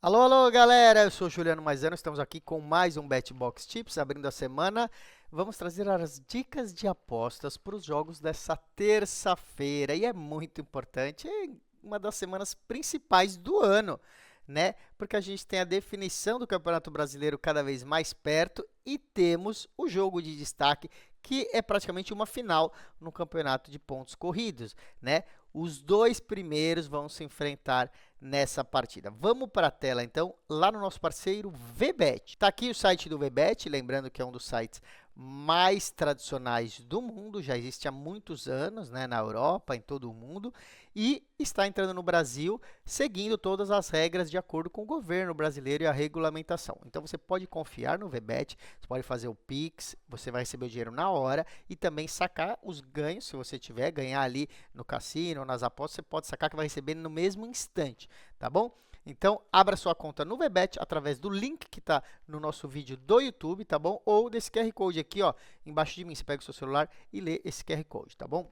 Alô, alô, galera! Eu sou o Juliano Maisano, estamos aqui com mais um BetBox Tips, abrindo a semana. Vamos trazer as dicas de apostas para os jogos dessa terça-feira. E é muito importante, é uma das semanas principais do ano, né? Porque a gente tem a definição do Campeonato Brasileiro cada vez mais perto e temos o jogo de destaque, que é praticamente uma final no Campeonato de Pontos Corridos, né? Os dois primeiros vão se enfrentar nessa partida. Vamos para a tela, então, lá no nosso parceiro VBet. Está aqui o site do VBet, lembrando que é um dos sites mais tradicionais do mundo, já existe há muitos anos, né, na Europa, em todo o mundo, e está entrando no Brasil, seguindo todas as regras de acordo com o governo brasileiro e a regulamentação. Então, você pode confiar no VBet, você pode fazer o Pix, você vai receber o dinheiro na hora e também sacar os ganhos, se você tiver, ganhar ali no cassino, nas apostas, você pode sacar que vai receber no mesmo instante, tá bom? Então, abra sua conta no VBet através do link que está no nosso vídeo do YouTube, tá bom? Ou desse QR Code aqui, ó, embaixo de mim. Você pega o seu celular e lê esse QR Code, tá bom?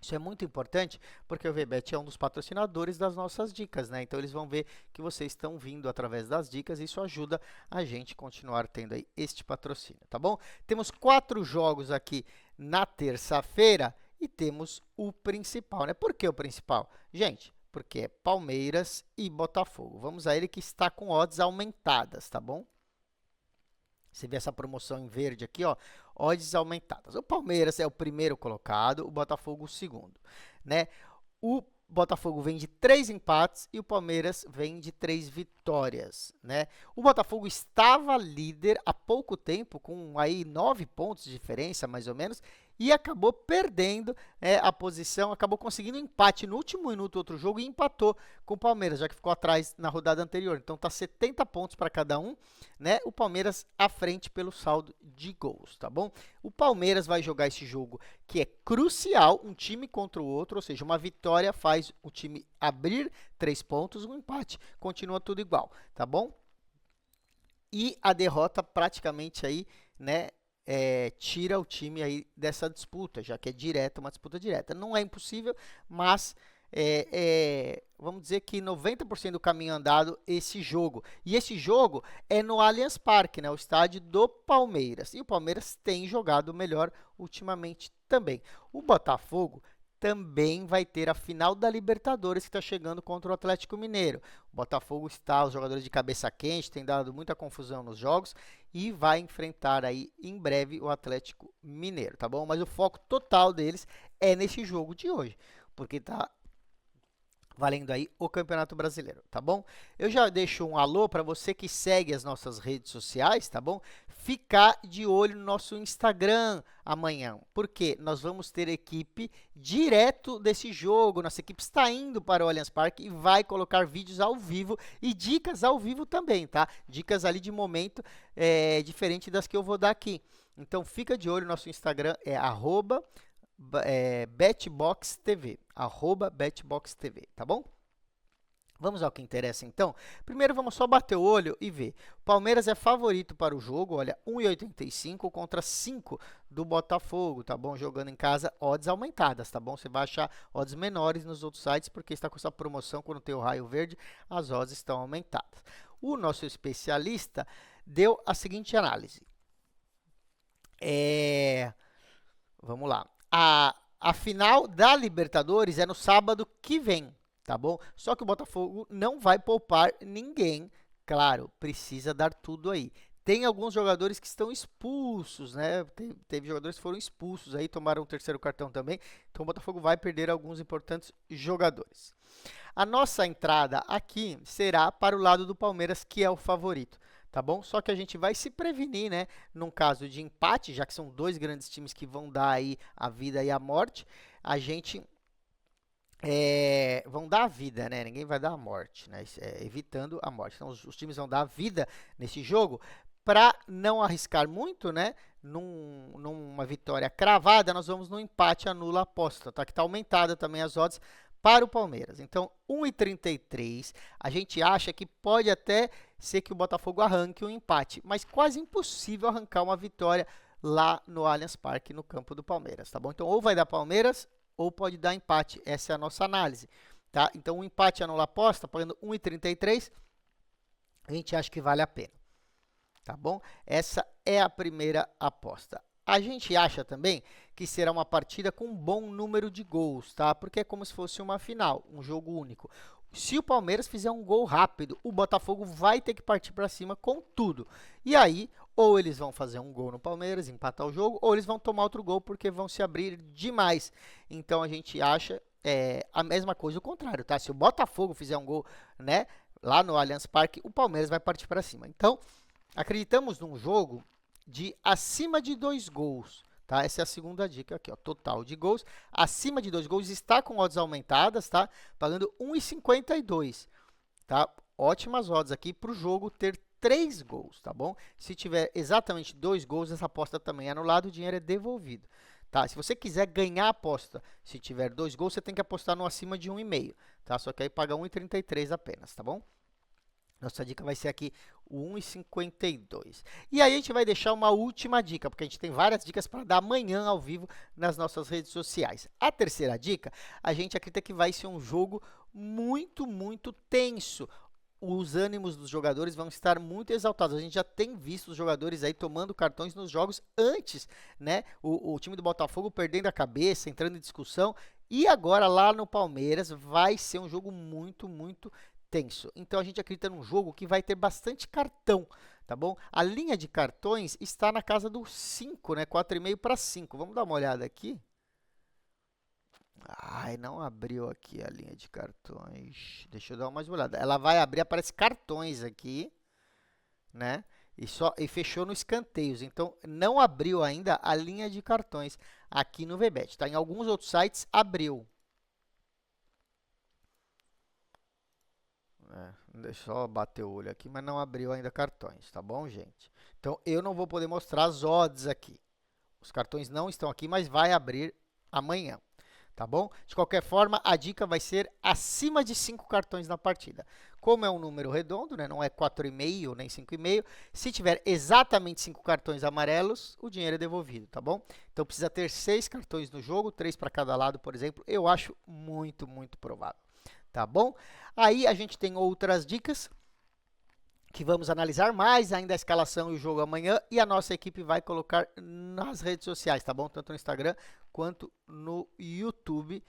Isso é muito importante porque o VBet é um dos patrocinadores das nossas dicas, né? Então, eles vão ver que vocês estão vindo através das dicas e isso ajuda a gente a continuar tendo aí este patrocínio, tá bom? Temos 4 jogos aqui na terça-feira e temos o principal, né? Por que o principal? Gente, porque é Palmeiras e Botafogo. Vamos a ele que está com odds aumentadas, tá bom? Você vê essa promoção em verde aqui, ó, odds aumentadas. O Palmeiras é o primeiro colocado, o Botafogo o segundo, né? O Botafogo vem de 3 empates e o Palmeiras vem de 3 vitórias, né? O Botafogo estava líder há pouco tempo, com aí 9 pontos de diferença, mais ou menos, e acabou perdendo a posição, acabou conseguindo um empate no último minuto do outro jogo e empatou com o Palmeiras, já que ficou atrás na rodada anterior. Então tá 70 pontos para cada um, né? O Palmeiras à frente pelo saldo de gols, tá bom? O Palmeiras vai jogar esse jogo que é crucial, um time contra o outro, ou seja, uma vitória faz o time abrir 3 pontos, um empate continua tudo igual, tá bom? E a derrota praticamente aí, né, tira o time aí dessa disputa, já que é direta, uma disputa direta. Não é impossível, mas vamos dizer que 90% do caminho andado esse jogo. E esse jogo é no Allianz Parque, né, o estádio do Palmeiras. E o Palmeiras tem jogado melhor ultimamente também. O Botafogo também vai ter a final da Libertadores que está chegando contra o Atlético Mineiro. O Botafogo está, os jogadores de cabeça quente, tem dado muita confusão nos jogos e vai enfrentar aí em breve o Atlético Mineiro, tá bom? Mas o foco total deles é nesse jogo de hoje, porque tá valendo aí o Campeonato Brasileiro, tá bom? Eu já deixo um alô para você que segue as nossas redes sociais, tá bom? Ficar de olho no nosso Instagram amanhã, porque nós vamos ter equipe direto desse jogo. Nossa equipe está indo para o Allianz Parque e vai colocar vídeos ao vivo e dicas ao vivo também, tá? Dicas ali de momento diferente das que eu vou dar aqui. Então fica de olho, nosso Instagram é @BetBoxTV, @BetBoxTV, tá bom? Vamos ao que interessa então. Primeiro vamos só bater o olho e ver. O Palmeiras é favorito para o jogo, olha, 1,85 contra 5 do Botafogo, tá bom? Jogando em casa, odds aumentadas, tá bom? Você vai achar odds menores nos outros sites, porque está com essa promoção, quando tem o raio verde, as odds estão aumentadas. O nosso especialista deu a seguinte análise. Vamos lá. A final da Libertadores é no sábado que vem, tá bom? Só que o Botafogo não vai poupar ninguém. Claro, precisa dar tudo aí. Tem alguns jogadores que estão expulsos, né? Teve jogadores que foram expulsos aí, tomaram o terceiro cartão também. Então o Botafogo vai perder alguns importantes jogadores. A nossa entrada aqui será para o lado do Palmeiras, que é o favorito, tá bom? Só que a gente vai se prevenir, né, num caso de empate, já que são dois grandes times que vão dar aí a vida e a morte, a gente vão dar a vida, né? Ninguém vai dar a morte, né? Evitando a morte. Então, os times vão dar a vida nesse jogo para não arriscar muito, né? Numa vitória cravada, nós vamos no empate anula a aposta, tá? Que está aumentada também as odds para o Palmeiras. Então, 1,33, a gente acha que pode até ser que o Botafogo arranque um empate, mas quase impossível arrancar uma vitória lá no Allianz Parque, no campo do Palmeiras, tá bom? Então, ou vai dar Palmeiras, ou pode dar empate. Essa é a nossa análise, tá? Então, o empate anula a aposta, pagando 1,33, a gente acha que vale a pena, tá bom? Essa é a primeira aposta. A gente acha também que será uma partida com um bom número de gols, tá? Porque é como se fosse uma final, um jogo único. Se o Palmeiras fizer um gol rápido, o Botafogo vai ter que partir para cima com tudo. E aí, ou eles vão fazer um gol no Palmeiras, empatar o jogo, ou eles vão tomar outro gol porque vão se abrir demais. Então a gente acha a mesma coisa, o contrário, tá? Se o Botafogo fizer um gol, né, lá no Allianz Parque, o Palmeiras vai partir para cima. Então, acreditamos num jogo de acima de 2 gols, tá? Essa é a segunda dica aqui, ó, total de gols. Acima de 2 gols está com odds aumentadas, tá? Pagando 1,52, tá? Ótimas odds aqui para o jogo ter 3 gols, tá bom? Se tiver exatamente 2 gols, essa aposta também é anulada, o dinheiro é devolvido. Tá, se você quiser ganhar a aposta, se tiver 2 gols, você tem que apostar no acima de 1,5, tá? Só que aí paga 1,33 apenas, tá bom? Nossa dica vai ser aqui o 1,52. E aí a gente vai deixar uma última dica, porque a gente tem várias dicas para dar amanhã ao vivo nas nossas redes sociais. A terceira dica, a gente acredita que vai ser um jogo muito tenso. Os ânimos dos jogadores vão estar muito exaltados. A gente já tem visto os jogadores aí tomando cartões nos jogos antes, né? O time do Botafogo perdendo a cabeça, entrando em discussão. E agora lá no Palmeiras vai ser um jogo muito tenso. Então a gente acredita num jogo que vai ter bastante cartão, tá bom? A linha de cartões está na casa do 5, né? 4,5 para 5. Vamos dar uma olhada aqui. Ai, não abriu aqui a linha de cartões. Deixa eu dar uma olhada. Ela vai abrir, aparece cartões aqui, né? E fechou no escanteios. Então, não abriu ainda a linha de cartões aqui no VBet, tá? Em alguns outros sites, abriu. Deixa eu só bater o olho aqui, mas não abriu ainda cartões, tá bom, gente? Então, eu não vou poder mostrar as odds aqui. Os cartões não estão aqui, mas vai abrir amanhã, tá bom? De qualquer forma, a dica vai ser acima de 5 cartões na partida. Como é um número redondo, né? Não é 4,5 nem 5,5. Se tiver exatamente 5 cartões amarelos, o dinheiro é devolvido, tá bom? Então, precisa ter 6 cartões no jogo, 3 para cada lado, por exemplo. Eu acho muito provável. Tá bom? Aí a gente tem outras dicas que vamos analisar mais ainda a escalação e o jogo amanhã e a nossa equipe vai colocar nas redes sociais, tá bom? Tanto no Instagram quanto no YouTube,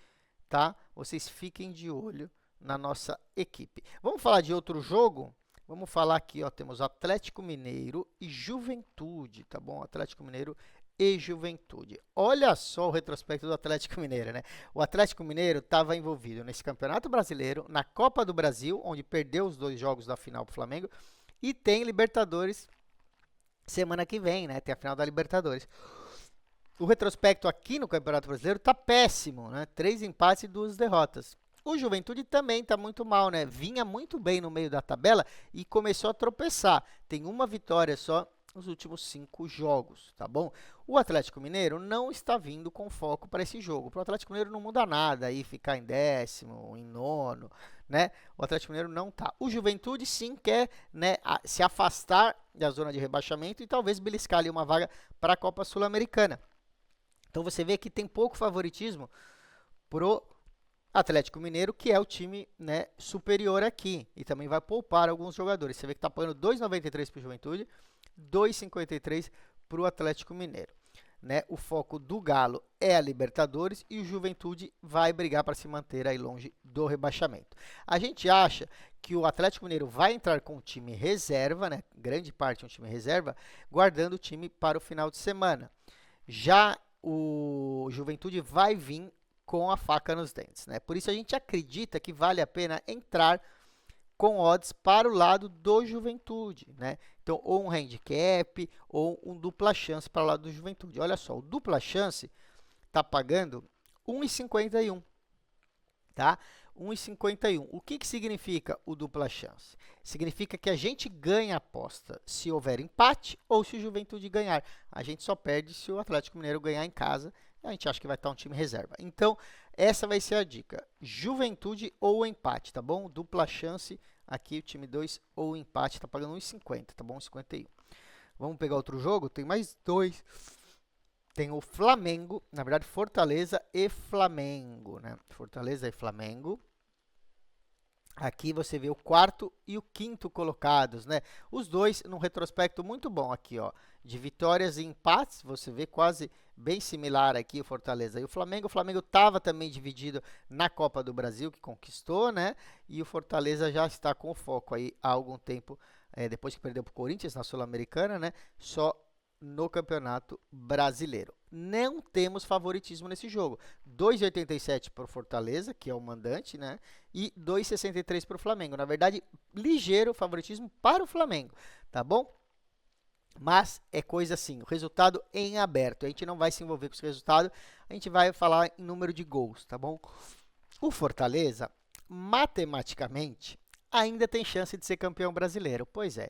tá? Vocês fiquem de olho na nossa equipe. Vamos falar de outro jogo? Vamos falar aqui, ó, temos Atlético Mineiro e Juventude, tá bom? Atlético Mineiro e Juventude. Olha só o retrospecto do Atlético Mineiro, né? O Atlético Mineiro estava envolvido nesse Campeonato Brasileiro, na Copa do Brasil, onde perdeu os 2 jogos da final para o Flamengo, e tem Libertadores semana que vem, né? Tem a final da Libertadores. O retrospecto aqui no Campeonato Brasileiro está péssimo, né? 3 empates e 2 derrotas. O Juventude também está muito mal, né? Vinha muito bem no meio da tabela e começou a tropeçar. Tem uma vitória só nos últimos 5 jogos, tá bom? O Atlético Mineiro não está vindo com foco para esse jogo. Para o Atlético Mineiro não muda nada aí ficar em 10º, em 9º, né? O Atlético Mineiro não tá. O Juventude sim quer, né, se afastar da zona de rebaixamento e talvez beliscar ali uma vaga para a Copa Sul-Americana. Então você vê que tem pouco favoritismo pro Atlético Mineiro, que é o time, né, superior aqui. E também vai poupar alguns jogadores. Você vê que está pagando 2,93 para o Juventude, 2,53 para o Atlético Mineiro. Né? O foco do Galo é a Libertadores e o Juventude vai brigar para se manter aí longe do rebaixamento. A gente acha que o Atlético Mineiro vai entrar com o time reserva, né? Grande parte um time reserva, guardando o time para o final de semana. Já o Juventude vai vir com a faca nos dentes, né? Por isso a gente acredita que vale a pena entrar com odds para o lado do Juventude, né? Então, ou um handicap, ou um dupla chance para o lado do Juventude. Olha só, o dupla chance está pagando 1,51, tá? 1,51. O que significa o dupla chance? Significa que a gente ganha a aposta se houver empate ou se o Juventude ganhar. A gente só perde se o Atlético Mineiro ganhar em casa. A gente acha que vai estar um time reserva. Então, essa vai ser a dica. Juventude ou empate, tá bom? Dupla chance, aqui o time 2 ou empate, está pagando 1,50, tá bom? 1,51. Vamos pegar outro jogo? Tem mais 2. Tem o Flamengo, na verdade, Fortaleza e Flamengo, né? Fortaleza e Flamengo. Aqui você vê o quarto e o quinto colocados, né? Os dois num retrospecto muito bom aqui, ó, de vitórias e empates. Você vê quase bem similar aqui o Fortaleza e o Flamengo. O Flamengo estava também dividido na Copa do Brasil, que conquistou, né? E o Fortaleza já está com foco aí há algum tempo, depois que perdeu para o Corinthians na Sul-Americana, né? Só no Campeonato Brasileiro. Não temos favoritismo nesse jogo. 2,87 para o Fortaleza, que é o mandante, né? E 2,63 para o Flamengo. Na verdade, ligeiro favoritismo para o Flamengo, tá bom? Mas é coisa assim, o resultado em aberto. A gente não vai se envolver com esse resultado, a gente vai falar em número de gols, tá bom? O Fortaleza, matematicamente, ainda tem chance de ser campeão brasileiro. Pois é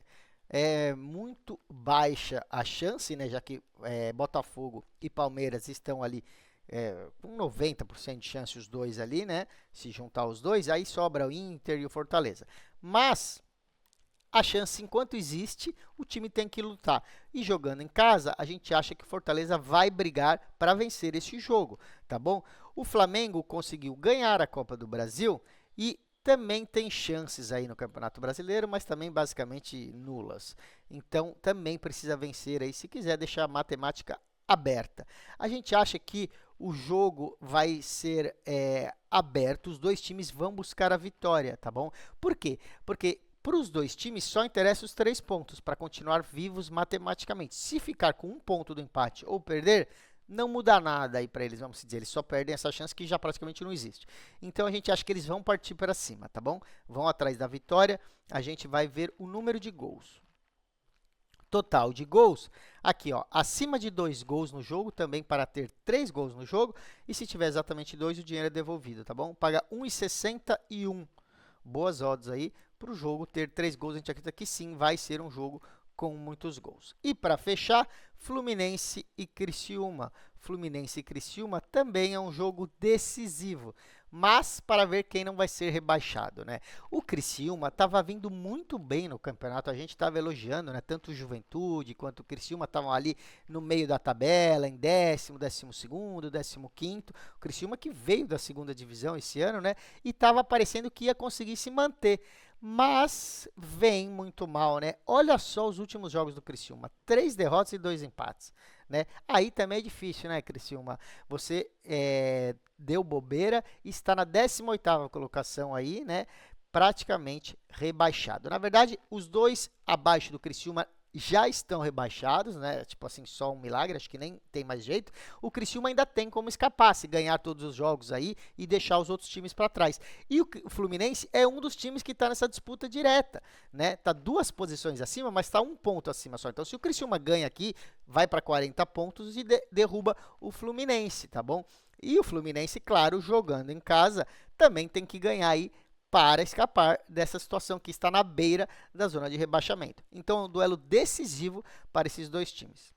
muito baixa a chance, né, já que Botafogo e Palmeiras estão ali com 90% de chance os dois ali, né, se juntar os dois, aí sobra o Inter e o Fortaleza. Mas a chance, enquanto existe, o time tem que lutar. E jogando em casa, a gente acha que o Fortaleza vai brigar para vencer esse jogo, tá bom? O Flamengo conseguiu ganhar a Copa do Brasil e também tem chances aí no Campeonato Brasileiro, mas também basicamente nulas. Então, também precisa vencer aí se quiser deixar a matemática aberta. A gente acha que o jogo vai ser aberto, os dois times vão buscar a vitória, tá bom? Por quê? Porque para os dois times só interessa os 3 pontos para continuar vivos matematicamente. Se ficar com um ponto do empate ou perder, não muda nada aí para eles, vamos dizer, eles só perdem essa chance que já praticamente não existe. Então a gente acha que eles vão partir para cima, tá bom? Vão atrás da vitória, a gente vai ver o número de gols. Total de gols, aqui ó, acima de 2 gols no jogo, também para ter 3 gols no jogo, e se tiver exatamente 2, o dinheiro é devolvido, tá bom? Paga 1,61. Boas odds aí para o jogo ter 3 gols, a gente acredita que sim, vai ser um jogo com muitos gols. E para fechar, Fluminense e Criciúma. Fluminense e Criciúma também é um jogo decisivo, mas para ver quem não vai ser rebaixado, né? O Criciúma estava vindo muito bem no campeonato, a gente estava elogiando, né? Tanto o Juventude quanto o Criciúma estavam ali no meio da tabela, em 10º, 12º, 15º. O Criciúma que veio da segunda divisão esse ano, né? E estava parecendo que ia conseguir se manter. Mas vem muito mal, né? Olha só os últimos jogos do Criciúma. 3 derrotas e 2 empates, né? Aí também é difícil, né, Criciúma? Você deu bobeira e está na 18ª colocação aí, né? Praticamente rebaixado. Na verdade, os dois abaixo do Criciúma já estão rebaixados, né? Tipo assim, só um milagre, acho que nem tem mais jeito. O Criciúma ainda tem como escapar, se ganhar todos os jogos aí e deixar os outros times para trás. E o Fluminense é um dos times que está nessa disputa direta, né? Tá 2 posições acima, mas está 1 ponto acima só. Então, se o Criciúma ganha aqui, vai para 40 pontos e derruba o Fluminense, tá bom? E o Fluminense, claro, jogando em casa, também tem que ganhar aí para escapar dessa situação que está na beira da zona de rebaixamento. Então, é um duelo decisivo para esses dois times.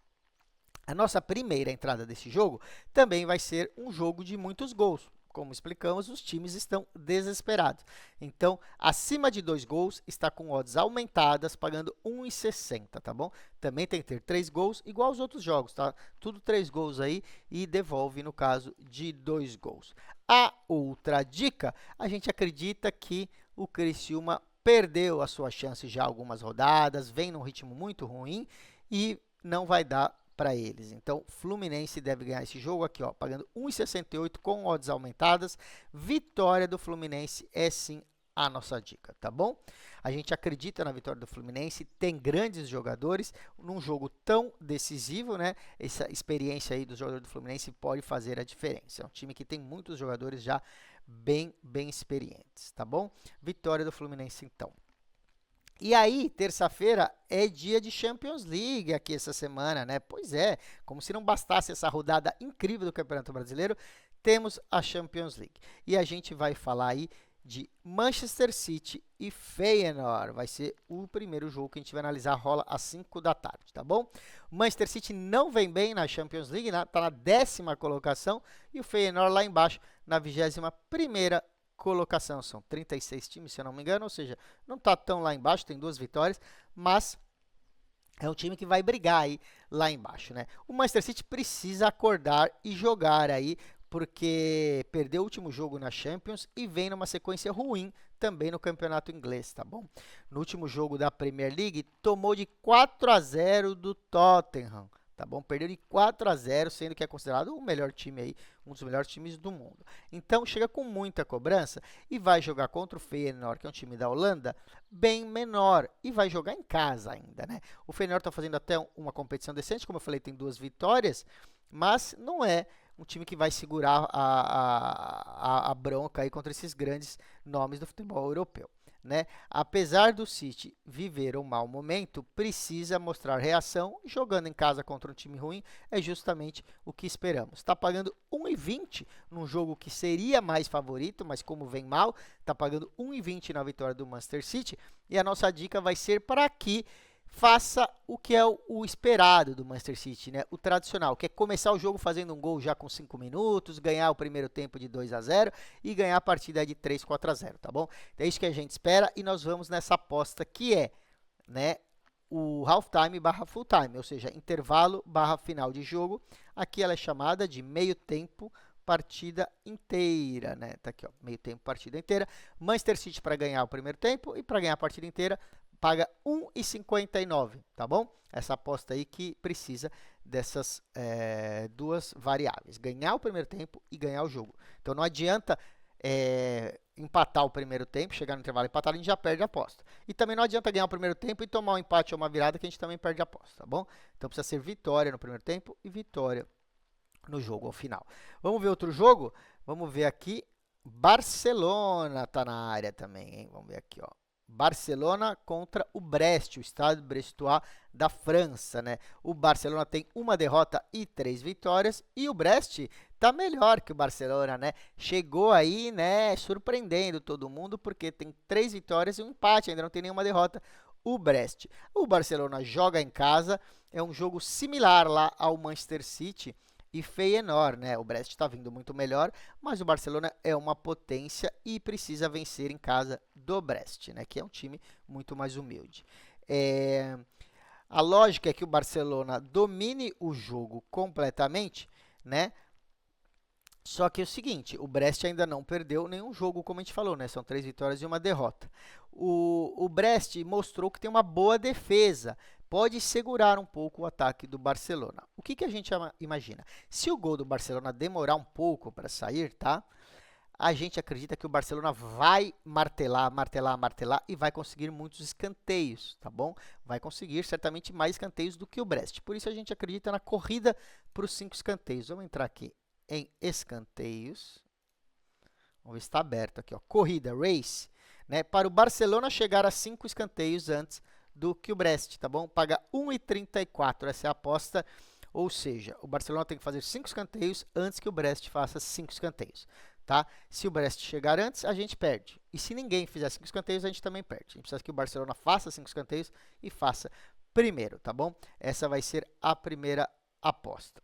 A nossa primeira entrada desse jogo também vai ser um jogo de muitos gols. Como explicamos, os times estão desesperados. Então, acima de 2 gols, está com odds aumentadas, pagando 1,60, tá bom? Também tem que ter 3 gols, igual aos outros jogos, tá? Tudo 3 gols aí e devolve no caso de 2 gols. A outra dica, a gente acredita que o Criciúma perdeu a sua chance já algumas rodadas, vem num ritmo muito ruim e não vai dar para eles. Então, Fluminense deve ganhar esse jogo aqui, ó, pagando 1,68 com odds aumentadas. Vitória do Fluminense é sim a nossa dica, tá bom? A gente acredita na vitória do Fluminense, tem grandes jogadores, num jogo tão decisivo, né? Essa experiência aí dos jogadores do Fluminense pode fazer a diferença. É um time que tem muitos jogadores já bem experientes, tá bom? Vitória do Fluminense, então. E aí, terça-feira é dia de Champions League aqui essa semana, né? Pois é, como se não bastasse essa rodada incrível do Campeonato Brasileiro, temos a Champions League. E a gente vai falar aí de Manchester City e Feyenoord. Vai ser o primeiro jogo que a gente vai analisar, rola às 5 da tarde, tá bom? O Manchester City não vem bem na Champions League, né? Tá na 10ª colocação e o Feyenoord lá embaixo na 21ª colocação. São 36 times, se eu não me engano, ou seja, não está tão lá embaixo, tem 2 vitórias, mas é um time que vai brigar aí lá embaixo, né? O Manchester City precisa acordar e jogar aí, porque perdeu o último jogo na Champions e vem numa sequência ruim também no campeonato inglês, tá bom? No último jogo da Premier League, tomou de 4-0 do Tottenham, tá bom? Perdeu de 4-0, sendo que é considerado o melhor time aí, um dos melhores times do mundo. Então, chega com muita cobrança e vai jogar contra o Feyenoord, que é um time da Holanda, bem menor, e vai jogar em casa ainda, né? O Feyenoord está fazendo até uma competição decente, como eu falei, tem 2 vitórias, mas não é um time que vai segurar a bronca aí contra esses grandes nomes do futebol europeu, né? Apesar do City viver um mau momento, precisa mostrar reação. Jogando em casa contra um time ruim é justamente o que esperamos. Está pagando 1,20 num jogo que seria mais favorito, mas como vem mal, está pagando 1,20 na vitória do Manchester City. E a nossa dica vai ser para que faça o que é o esperado do Manchester City, né? O tradicional, que é começar o jogo fazendo um gol já com 5 minutos, ganhar o primeiro tempo de 2-0 e ganhar a partida de 3-4-0, tá bom? É isso que a gente espera e nós vamos nessa aposta que é, né, o halftime barra full time, ou seja, intervalo barra final de jogo. Aqui ela é chamada de meio tempo partida inteira, né? Tá aqui, ó, meio tempo partida inteira. Manchester City para ganhar o primeiro tempo e para ganhar a partida inteira paga 1,59, tá bom? Essa aposta aí que precisa dessas duas variáveis, ganhar o primeiro tempo e ganhar o jogo. Então não adianta empatar o primeiro tempo, chegar no intervalo empatado, a gente já perde a aposta. E também não adianta ganhar o primeiro tempo e tomar um empate ou uma virada, que a gente também perde a aposta, tá bom? Então precisa ser vitória no primeiro tempo e vitória no jogo ao final. Vamos ver outro jogo? Vamos ver aqui, Barcelona tá na área também, hein? Vamos ver aqui, ó. Barcelona contra o Brest, o Stade Brestois da França, né? O Barcelona tem uma derrota e 3 vitórias e o Brest tá melhor que o Barcelona, né? Chegou aí, né, surpreendendo todo mundo porque tem 3 vitórias e um empate, ainda não tem nenhuma derrota. O Brest. O Barcelona joga em casa, é um jogo similar lá ao Manchester City e Feyenoord, né? O Brest está vindo muito melhor, mas o Barcelona é uma potência e precisa vencer em casa do Brest, né? Que é um time muito mais humilde. A lógica é que o Barcelona domine o jogo completamente, né? Só que é o seguinte, o Brest ainda não perdeu nenhum jogo, como a gente falou, né? São 3 vitórias e uma derrota. O Brest mostrou que tem uma boa defesa, pode segurar um pouco o ataque do Barcelona. O que a gente imagina? Se o gol do Barcelona demorar um pouco para sair, tá? A gente acredita que o Barcelona vai martelar, martelar, martelar e vai conseguir muitos escanteios, tá bom? Vai conseguir certamente mais escanteios do que o Brest. Por isso a gente acredita na corrida para os 5 escanteios. Vamos entrar aqui em escanteios. Vamos ver se está aberto aqui, ó. Corrida, race, né? Para o Barcelona chegar a 5 escanteios antes do que o Brest, tá bom? Paga 1,34, essa é a aposta. Ou seja, o Barcelona tem que fazer 5 escanteios antes que o Brest faça 5 escanteios, tá? Se o Brest chegar antes, a gente perde. E se ninguém fizer 5 escanteios, a gente também perde. A gente precisa que o Barcelona faça 5 escanteios e faça primeiro, tá bom? Essa vai ser a primeira aposta.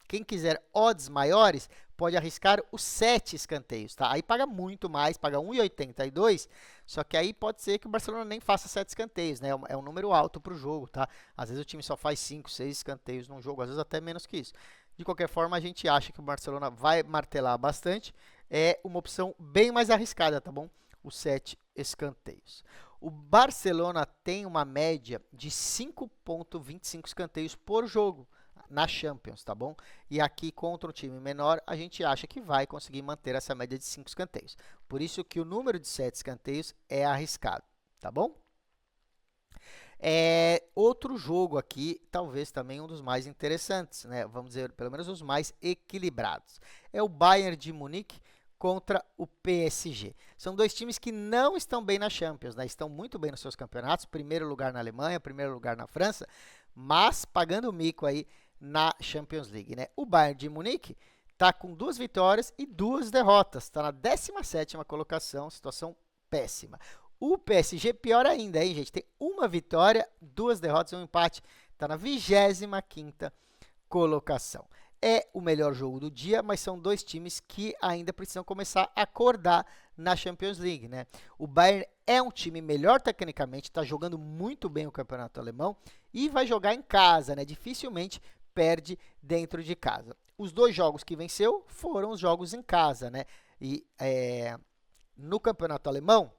Quem quiser odds maiores, pode arriscar os 7 escanteios, tá? Aí paga muito mais, paga 1,82, só que aí pode ser que o Barcelona nem faça 7 escanteios, né? É um número alto para o jogo, tá? Às vezes o time só faz 5, 6 escanteios num jogo, às vezes até menos que isso. De qualquer forma, a gente acha que o Barcelona vai martelar bastante. É uma opção bem mais arriscada, tá bom? Os 7 escanteios. O Barcelona tem uma média de 5,25 escanteios por jogo na Champions, tá bom? E aqui contra um time menor, a gente acha que vai conseguir manter essa média de 5 escanteios. Por isso que o número de 7 escanteios é arriscado, tá bom? Outro jogo aqui, talvez também um dos mais interessantes, né? Vamos dizer, pelo menos os mais equilibrados. É o Bayern de Munique contra o PSG. São dois times que não estão bem na Champions, né? Estão muito bem nos seus campeonatos, primeiro lugar na Alemanha, primeiro lugar na França, mas pagando o mico aí na Champions League, né? O Bayern de Munique está com 2 vitórias e 2 derrotas, está na 17ª colocação, situação péssima. O PSG, pior ainda, hein, gente? Tem 1 vitória, 2 derrotas e 1 empate, está na 25ª colocação. É o melhor jogo do dia, mas são 2 times que ainda precisam começar a acordar na Champions League, né? O Bayern é um time melhor tecnicamente, está jogando muito bem o campeonato alemão e vai jogar em casa, né? Dificilmente perde dentro de casa. os 2 jogos que venceu foram os jogos em casa, né? E no campeonato alemão,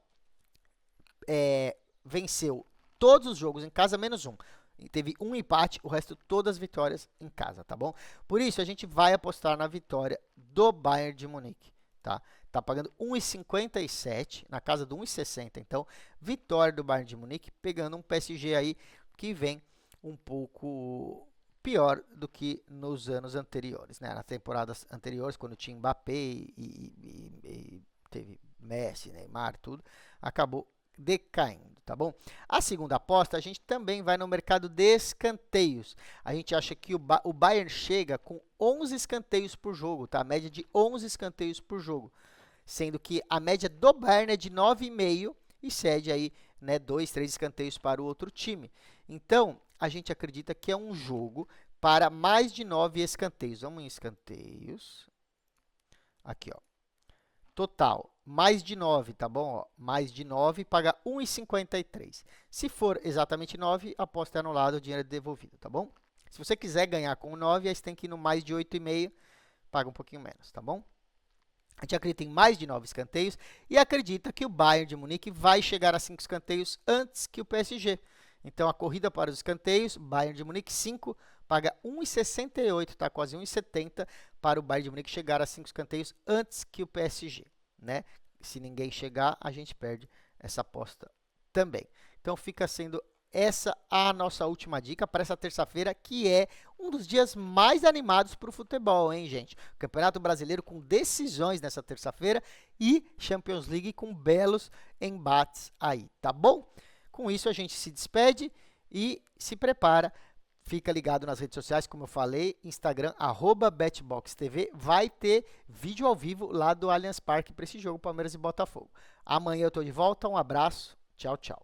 venceu todos os jogos em casa, menos um. E teve um empate, o resto todas vitórias em casa, tá bom? Por isso, a gente vai apostar na vitória do Bayern de Munique, tá? Tá pagando 1,57 na casa do 1,60. Então, vitória do Bayern de Munique, pegando um PSG aí que vem um pouco pior do que nos anos anteriores, né? Nas temporadas anteriores, quando tinha Mbappé e teve Messi, Neymar, tudo, acabou decaindo, tá bom? A segunda aposta, a gente também vai no mercado de escanteios. A gente acha que o Bayern chega com 11 escanteios por jogo, tá? A média de 11 escanteios por jogo, sendo que a média do Bayern é de 9,5 e cede aí, né, 2, 3 escanteios para o outro time. Então, a gente acredita que é um jogo para mais de 9 escanteios. Vamos em escanteios. Aqui, ó. Total, mais de 9, tá bom? Ó, mais de 9, paga 1,53. Se for exatamente 9, a aposta é anulada, o dinheiro é devolvido, tá bom? Se você quiser ganhar com 9, aí você tem que ir no mais de 8,5, paga um pouquinho menos, tá bom? A gente acredita em mais de 9 escanteios e acredita que o Bayern de Munique vai chegar a 5 escanteios antes que o PSG. Então, a corrida para os escanteios, Bayern de Munique 5, paga 1,68, tá? Quase 1,70 para o Bayern de Munique chegar a 5 escanteios antes que o PSG, né? Se ninguém chegar, a gente perde essa aposta também. Então, fica sendo essa a nossa última dica para essa terça-feira, que é um dos dias mais animados para o futebol, hein, gente? Campeonato Brasileiro com decisões nessa terça-feira e Champions League com belos embates aí, tá bom? Com isso, a gente se despede e se prepara. Fica ligado nas redes sociais, como eu falei, Instagram, @BetBoxTV. Vai ter vídeo ao vivo lá do Allianz Parque para esse jogo, Palmeiras e Botafogo. Amanhã eu estou de volta. Um abraço. Tchau, tchau.